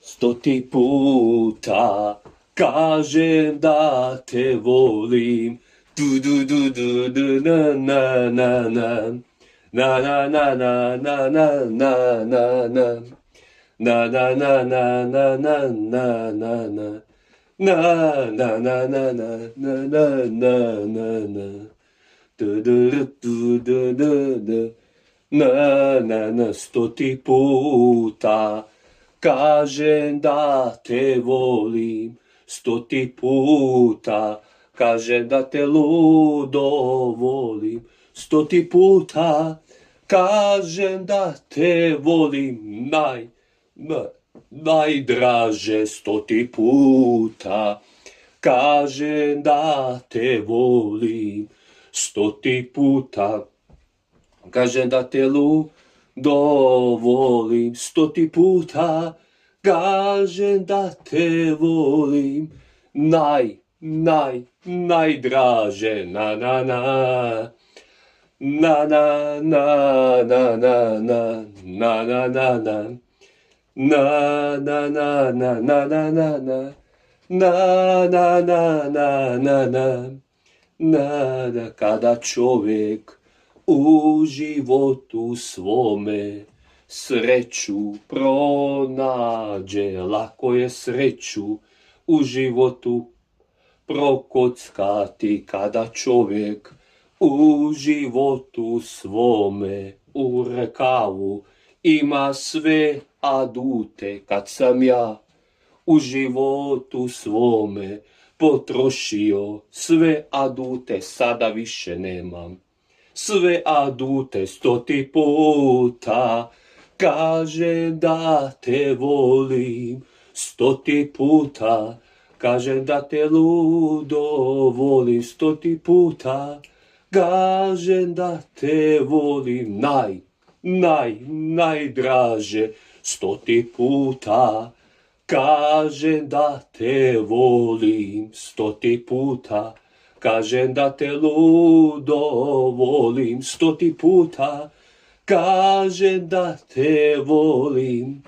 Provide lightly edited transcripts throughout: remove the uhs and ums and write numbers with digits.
Stoti puta kažem da te volim. Du du du du du na na na na. Na na na na na na na na na. Na na na na na na na na na. Na na na na na na na na na na. Du du du du du du. Na na na stoti puta kažem da te volim, stoti puta kažem da te ludo volim, stoti puta kažem da te volim najdraže, stoti puta kažem da te volim, stoti puta kažem da te ludo volim, stoti puta kažem da te volim, najdraže, na na na. Na na na na na na na na na na. Na na na na na na na na. Na na na na na na. Na kada čovjek u životu svome sreću pronađe, lako je sreću u životu prokockati kada čovjek u životu svome u rekavu ima sve adute. Kad sam ja u životu svome potrošio sve adute, sada više nemam sve adute, stoti puta kažem da te volim, stoti puta kažem da te ludo volim, stoti puta kažem da te volim, najdraže, stoti puta kažem da te volim, stoti puta kažem da te ludo volim, stoti puta kažem da te volim,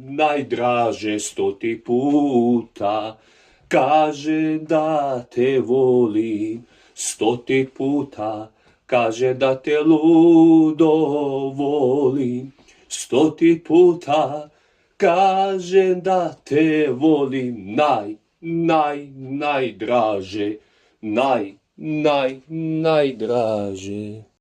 najdraže, stoti puta kažem da te volim, stoti puta kažem da te ludo volim, stoti puta kažem da te volim, najdraže, najdraže.